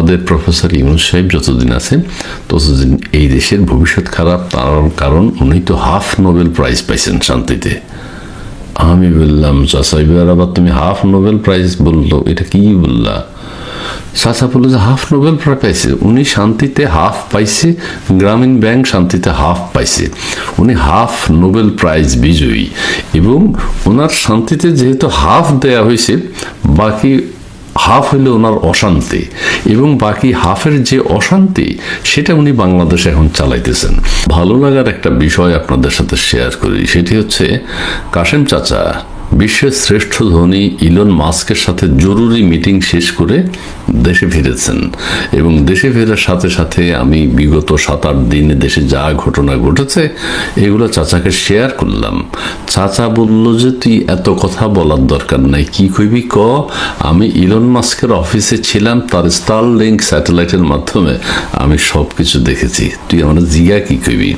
আমাদের প্রফেসর ইউনূস সাহেব যতদিন আছেন ততদিন এই দেশের ভবিষ্যৎ খারাপ, তার কারণ উনি তো হাফ নোবেল প্রাইজ পাইছেন শান্তিতে। আমি বললাম, চাচা এবার আবার তুমি হাফ নোবেল প্রাইজ বললো, এটা কি বললা? চাচা বললো যে হাফ নোবেল প্রাইজ পাইছে, উনি শান্তিতে হাফ পাইছে, গ্রামীণ ব্যাংক শান্তিতে হাফ পাইছে, উনি হাফ নোবেল প্রাইজ বিজয়ী, এবং ওনার শান্তিতে যেহেতু হাফ দেয়া হয়েছে, বাকি হাফ হইল ওনার অশান্তি, এবং বাকি হাফের যে অশান্তি সেটা উনি বাংলাদেশে এখন চালাইতেছেন। ভালো লাগার একটা বিষয় আপনাদের সাথে শেয়ার করি, সেটি হচ্ছে কাশেম চাচা বিশ্বের শ্রেষ্ঠ ধনী ইলন মাস্কের সাথে জরুরি মিটিং শেষ করে দেশে ফিরেছেন, এবং দেশে ফেরার সাথে সাথে আমি বিগত 7-8 দিনে দেশে যা ঘটনা ঘটেছে এগুলো চাচাকে শেয়ার করলাম। চাচা বলল যে তুই এত কথা বলার দরকার নাই, কি কইবি ক, আমি ইলন মাস্কের অফিসে ছিলাম, তার স্টারলিংক স্যাটেলাইটের মাধ্যমে আমি সব কিছু দেখেছি, তুই আমার জিগা কি কইবি?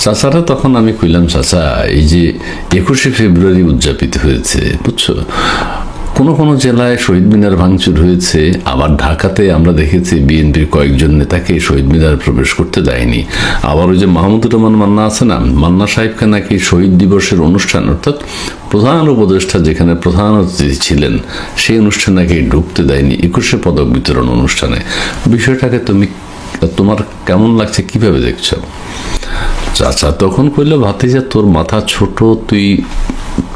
চাচারা তখন আমি কইলাম, চাচা এই যে 21শে ফেব্রুয়ারি উদযাপিত হয়েছে, বুঝছো, কোনো কোনো জেলায় শহীদ মিনার ভাঙচুর হয়েছে, আবার ঢাকাতে আমরা দেখেছি বিএনপির কয়েকজন নেতাকে শহীদ মিনার প্রবেশ করতে দেয়নি। আবার ওই যে মাহমুদুর রহমান মান্না আছে না, মান্না সাহেবকে নাকি শহীদ দিবসের অনুষ্ঠান, অর্থাৎ প্রধান উপদেষ্টা যেখানে প্রধান অতিথি ছিলেন সেই অনুষ্ঠানে নাকি ঢুকতে দেয়নি 21শে পদক বিতরণ অনুষ্ঠানে। বিষয়টাকে তোমার কেমন লাগছে, কিভাবে দেখছো? চাচা তখন কইলো, ভাতিজা তোর মাথা ছোট, তুই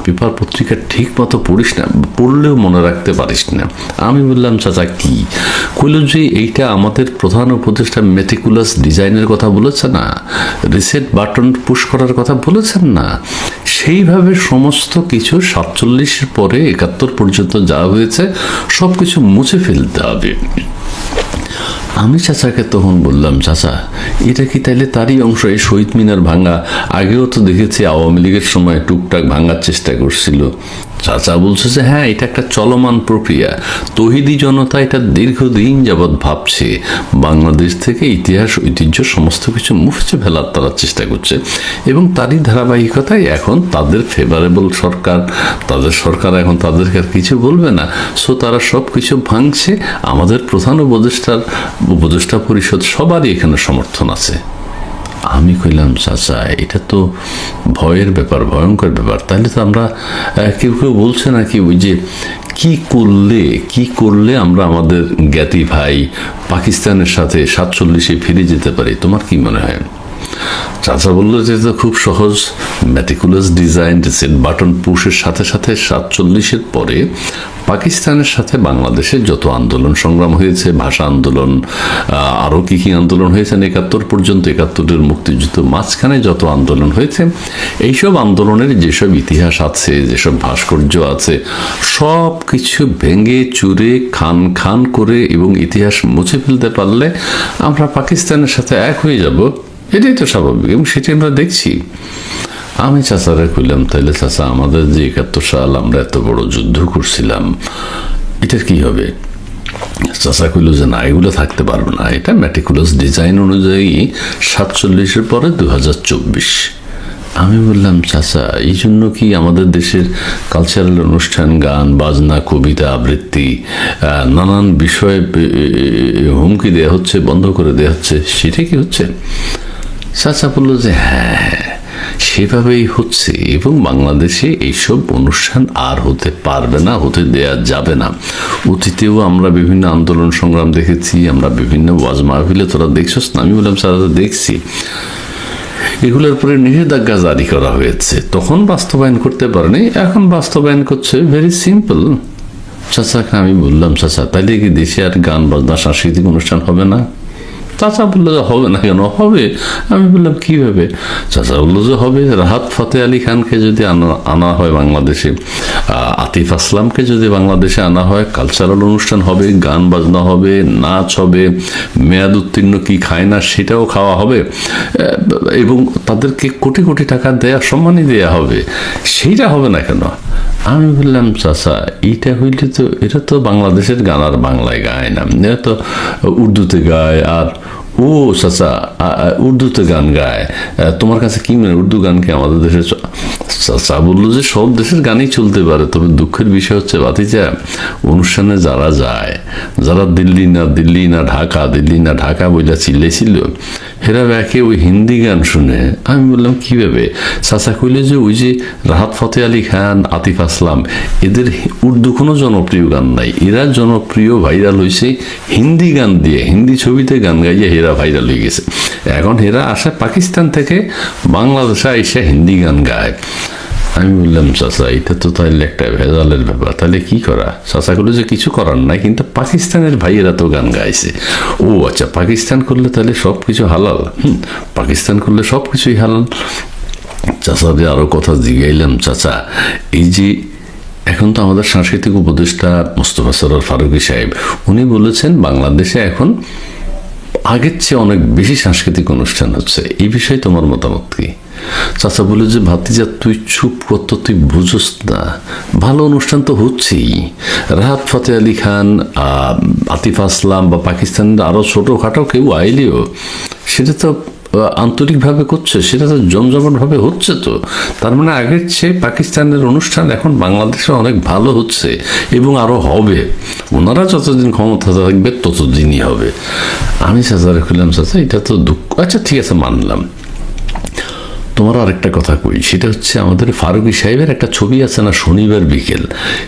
পেপার পত্রিকা ঠিক মতো পড়িস না, পড়লেও মনে রাখতে পারিস না। আমি বললাম, চাচা কি? কইল যে এইটা আমাদের প্রধান উপদেষ্টা মেটিকুলাস ডিজাইনের কথা বলেছে না, রিসেট বাটন পুশ করার কথা বলেছেন না, সেইভাবে সমস্ত কিছু 47-এর পরে 71 পর্যন্ত যা হয়েছে সব কিছু মুছে ফেলতে হবে। আমি চাচাকে তখন বললাম, চাচা এটা কি তাইলে তারই অংশ, এই শহীদ মিনার ভাঙা? আগেও তো দেখেছি আওয়ামী লীগের সময় টুকটাক ভাঙার চেষ্টা করছিল। চাচা বলছে যে হ্যাঁ, এটা একটা চলমান প্রক্রিয়া, তৌহিদি জনতা এটা দীর্ঘদিন যাবৎ ভাবছে, বাংলাদেশ থেকে ইতিহাস ঐতিহ্য সমস্ত কিছু মুছে ফেলার তারা চেষ্টা করছে, এবং তারই ধারাবাহিকতায় এখন তাদের ফেভারেবল সরকার, তাদের সরকার এখন তাদেরকে আর কিছু বলবে না, সো তারা সব কিছু ভাঙছে। আমাদের প্রধান উপদেষ্টা পরিষদ সবারই এখানে সমর্থন আছে। আমি কইলাম, চাচা এটা তো ভয়ের ব্যাপার, ভয়ঙ্কর ব্যাপার। তাহলে তো আমরা কেউ কেউ বলছে নাকি ওই যে কি করলে আমরা আমাদের জ্ঞাতি ভাই পাকিস্তানের সাথে 47-এ ফিরে যেতে পারি, তোমার কি মনে হয়? চাচা বললো যে এটা খুব সহজ, মেটিকুলাস ডিজাইন, রিসেট বাটন পুশের সাথে সাথে 47-এর পরে পাকিস্তানের সাথে বাংলাদেশের যত আন্দোলন সংগ্রাম হয়েছে, ভাষা আন্দোলন, আরও কি আন্দোলন হয়েছে 71 পর্যন্ত, 71-এর মুক্তিযুদ্ধ মাঝখানে যত আন্দোলন হয়েছে, এইসব আন্দোলনের যেসব ইতিহাস আছে, যেসব ভাস্কর্য আছে, সব কিছু ভেঙে চুরে খান খান করে এবং ইতিহাস মুছে ফেলতে পারলে আমরা পাকিস্তানের সাথে এক হয়ে যাব, এটাই তো স্বাভাবিক, এবং সেটি আমরা দেখছি। আমি চাচারা কইলাম, তাইলে চাচা আমাদের যে 71 সাল আমরা এত বড় যুদ্ধ করছিলাম, এটার কি হবে? চাচা কইল যে না, এগুলো থাকতে পারবে না, এটা মেটিকুলাস ডিজাইন অনুযায়ী 47-এর পরে 2024। আমি বললাম, চাচা এই জন্য কি আমাদের দেশের কালচারাল অনুষ্ঠান, গান বাজনা, কবিতা আবৃত্তি, নানান বিষয়ে হুমকি দেওয়া হচ্ছে, বন্ধ করে দেওয়া হচ্ছে, সেটা কি হচ্ছে? চাচা বলল যে হ্যাঁ, সেভাবেই হচ্ছে, এবং বাংলাদেশে এইসব অনুষ্ঠান আর হতে পারবে না, হতে দেয়া যাবে না। অতীতেও আমরা বিভিন্ন আন্দোলন সংগ্রাম দেখেছি, আমরা বিভিন্ন ওয়াজ মাহফিলে, তোরা দেখছস না? আমি বললাম, স্যার দেখছি, এগুলোর উপরে নিষেধাজ্ঞা জারি করা হয়েছে, তখন বাস্তবায়ন করতে পারেনি, এখন বাস্তবায়ন করছে, ভেরি সিম্পল। চাচাকে আমি বললাম, চাচা তাইলে কি দেশে আর গান বাজনা সাংস্কৃতিক অনুষ্ঠান হবে না? চাচা বললো যে হবে না কেন, হবে। আমি বললাম কিভাবে? চাচা বললো যে হবে, রাহাত ফতে আলী খানকে যদি আনা হয় বাংলাদেশে, আতিফ আসলামকে যদি বাংলাদেশে আনা হয়, কালচারাল অনুষ্ঠান হবে, গান বাজনা হবে, নাচ হবে, মেয়াদ উত্তীর্ণ কি খায় না সেটাও খাওয়া হবে, এবং তাদেরকে কোটি কোটি টাকা দেয়া, সম্মানই দেয়া হবে, সেইটা হবে না কেন? আমি বললাম, চাচা এইটা হইলে তো, এটা তো বাংলাদেশের গান আর বাংলায় গায় না, এটা তো উর্দুতে গায়। আর ও চাচা, উর্দুতে গান গায়, তোমার কাছে কি মনে, উর্দু গানকে আমাদের দেশে চাচা বললো যে সব দেশের গানই চলতে পারে, তবে দুঃখের বিষয় হচ্ছে ভাতিজা, অনুষ্ঠানে যারা যায়, যারা দিল্লি না ঢাকা বইলা চিল্লাইছিল, হেরা ব্যাকে ওই হিন্দি গান শুনে। আমি বললাম কিভাবে? চাচা কইলে যে ওই যে রাহাত ফতে আলী খান, আতিফ আসলাম, এদের উর্দু কোনো জনপ্রিয় গান নাই, এরা জনপ্রিয় ভাইরাল হয়েছে হিন্দি গান দিয়ে, হিন্দি ছবিতে গান গাইয়ে হেরা ভাইরাল হয়ে গেছে। এখন হেরা আসে পাকিস্তান থেকে বাংলাদেশে এসে হিন্দি গান গায়। আমি বললাম চাচা এটা তো তাহলে একটা ভেজালের ব্যাপার, তাহলে কি করা? চাচা করলো যে কিছু করার নাই, কিন্তু পাকিস্তানের ভাইয়েরা তো গান গাইছে। ও আচ্ছা, পাকিস্তান করলে তাহলে সব কিছু হালাল? পাকিস্তান করলে সব কিছুই হালাল। চাচাদের আরো কথা জিগাইলাম, চাচা এই যে এখন তো আমাদের সাংস্কৃতিক উপদেষ্টা মোস্তফা সরোয়ার ফারুকী সাহেব, উনি বলেছেন বাংলাদেশে এখন আগের চেয়ে অনেক বেশি সাংস্কৃতিক অনুষ্ঠান হচ্ছে, এই বিষয়ে তোমার মতামত কি? চাচা বলে যে ভাতিজা তুই চুপ করতো, তুই বুঝোস না, ভালো অনুষ্ঠান তো হচ্ছেই। রাহাত ফতে আলী খান, আতিফ আসলাম বা পাকিস্তানের আরো ছোটখাটো কেউ আইলেও সেটা তো আন্তরিকভাবে করছে, সেটা তো জমজমাটভাবে হচ্ছে। তো তার মানে আগের চেয়ে পাকিস্তানের অনুষ্ঠান এখন বাংলাদেশে অনেক ভালো হচ্ছে এবং আরো হবে। ওনারা যতদিন ক্ষমতা থাকবে ততদিনই হবে। আমি চাচারে খুললাম, চাচা এটা তো দুঃখ। আচ্ছা ঠিক আছে, মানলাম। তোমার আরেকটা কথা কই, সেটা হচ্ছে আমাদের ফারুকী সাহেবের একটা ছবি আছে না, শনিবার বিকেল,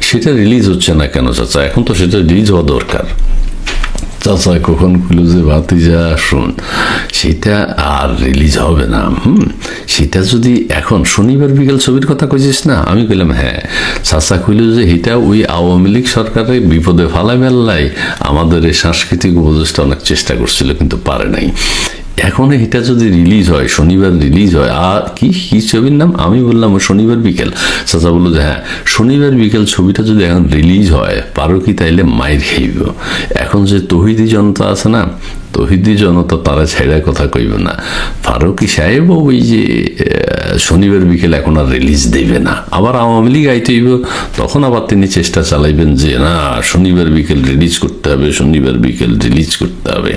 সেটা রিলিজ হচ্ছে না কেন চাচা? এখন তো সেটা রিলিজ হওয়া দরকার। চাচা কখন খুলো যে ভাতিজা শুন, সেটা আর রিলিজ হবে না। সেটা যদি এখন শনিবার বিকেল ছবির কথা কইছিস না? আমি কইলাম হ্যাঁ। চাচা কইল যে এটা ওই আওয়ামী লীগ সরকারের বিপদে ফালাই বেল্লাই আমাদের এই সাংস্কৃতিক উপদেষ্টা অনেক চেষ্টা করছিল, কিন্তু পারে নাই। এখন এটা যদি রিলিজ হয়, শনিবার রিলিজ হয়, আর কি ছবির নাম? আমি বললাম শনিবার বিকেল। চাচা বললো যে হ্যাঁ, শনিবার বিকেল ছবিটা যদি এখন রিলিজ হয়, পারো কি তাইলে মাইর খাইব। এখন যে তৌহিদি জনতা আছে না, তৌহিদি জনতা তারা ছেড়া কথা কইব না। ফারুকী সাহেব ওই যে শনিবার বিকেল এখন আর রিলিজ দেবে না, আবার আওয়ামী লীগ আইতে হইব, তখন আবার তিনি চেষ্টা চালাইবেন যে না শনিবার বিকেল রিলিজ করতে হবে, শনিবার বিকেল রিলিজ করতে হবে।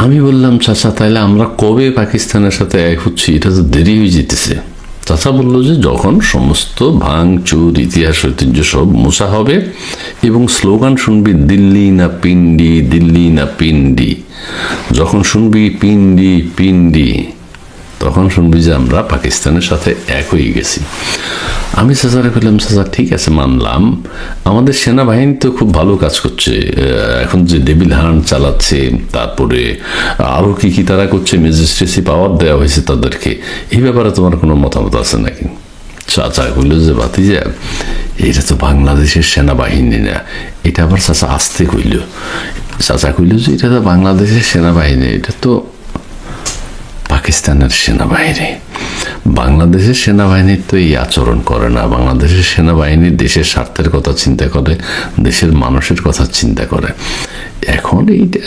আমি বললাম চাচা তাইলে আমরা কবে পাকিস্তানের সাথে এক হচ্ছি? এটা তো দেরি হয়ে যেতেছে। চাচা বললো যে যখন সমস্ত ভাঙচুর, ইতিহাস, ঐতিহ্য সব মোছা হবে এবং স্লোগান শুনবি দিল্লি না পিন্ডি, দিল্লি না পিন্ডি, যখন শুনবি পিন্ডি পিন্ডি, তখন শুনবি যে আমরা পাকিস্তানের সাথে এক হয়ে গেছি। আমি চাচারে বললাম চাচা ঠিক আছে মানলাম, আমাদের সেনাবাহিনী তো খুব ভালো কাজ করছে, এখন যে ডেভিল হান্ট চালাচ্ছে, তারপরে আরো কি কি তারা করছে, ম্যাজিস্ট্রেসি পাওয়ার দেওয়া হয়েছে তাদেরকে, এই ব্যাপারে তোমার কোনো মতামত আছে নাকি? চাচা বললো যে ভাতিজা এটা তো বাংলাদেশের সেনাবাহিনী না। এটা আবার চাচা আসতে কইল। চাচা কইল যে এটা তো বাংলাদেশের সেনাবাহিনী, এটা তো পাকিস্তানের সেনাবাহিনী। বাংলাদেশের সেনাবাহিনীর তো এই আচরণ করে না। বাংলাদেশের সেনাবাহিনী দেশের স্বার্থের কথা চিন্তা করে, দেশের মানুষের কথা চিন্তা করে। এখন এইটা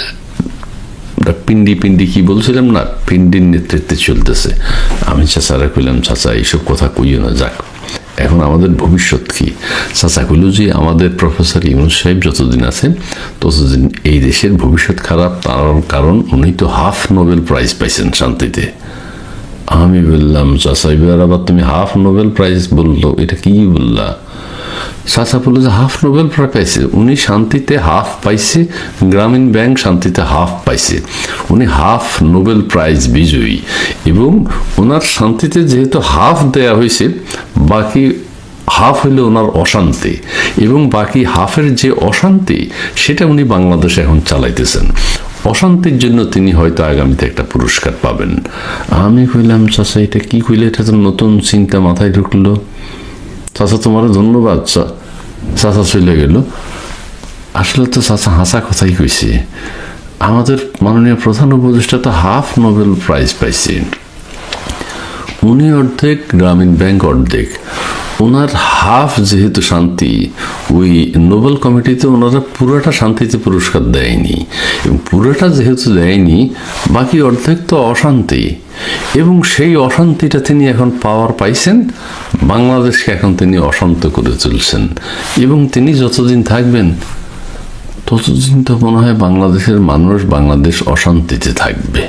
পিন্ডি পিন্ডি কি বলছিলাম না, পিন্ডির নেতৃত্বে চলতেছে। আমি চাচারা কইলাম চাচা এইসব কথা কইও না, যাক এখন আমাদের ভবিষ্যৎ কি? চাচা কইল যে আমাদের প্রফেসর ইউনূস সাহেব যতদিন আছেন ততদিন এই দেশের ভবিষ্যৎ খারাপ, তার কারণ উনি তো হাফ নোবেল প্রাইজ পাইছেন শান্তিতে। আমি বললাম চাচা এবার আবার তুমি হাফ নোবেল প্রাইজ বললো, এটা কি বললা? চাচা বললো যে হাফ নোবেল প্রাইজ পাইছে, উনি শান্তিতে হাফ পাইছে, গ্রামীণ ব্যাংক শান্তিতে হাফ পাইছে, উনি হাফ নোবেল প্রাইজ বিজয়ী, এবং ওনার শান্তিতে যেহেতু হাফ দেয়া হয়েছে, বাকি হাফ হইলে ওনার অশান্তি, এবং বাকি হাফের যে অশান্তি সেটা উনি বাংলাদেশে এখন চালাইতেছেন। অশান্তির জন্য তিনি হয়তো আগামীতে একটা পুরস্কার পাবেন। আমি কইলাম চাচা এটা কি কইলে, এটা তো নতুন চিন্তা মাথায় ঢুকলো। চাচা তোমার ধন্যবাদ। চাচা চলে গেল। আসলে তো চাচা হাসা কথাই কইছে, আমাদের মাননীয় প্রধান উপদেষ্টা তো হাফ নোবেল প্রাইজ পাইছে, উনি অর্ধেক, গ্রামীণ ব্যাংক অর্ধেক। ওনার হাফ যেহেতু শান্তি, ওই নোবেল কমিটিতে ওনারা পুরোটা শান্তিতে পুরস্কার দেয়নি, এবং পুরোটা যেহেতু দেয়নি, বাকি অর্ধেক তো অশান্তি, এবং সেই অশান্তিটা তিনি এখন পাওয়ার পাইছেন, বাংলাদেশকে এখন তিনি অশান্ত করে তুলছেন, এবং তিনি যতদিন থাকবেন ততদিন তো মনে হয় বাংলাদেশের মানুষ, বাংলাদেশ অশান্তিতে থাকবে।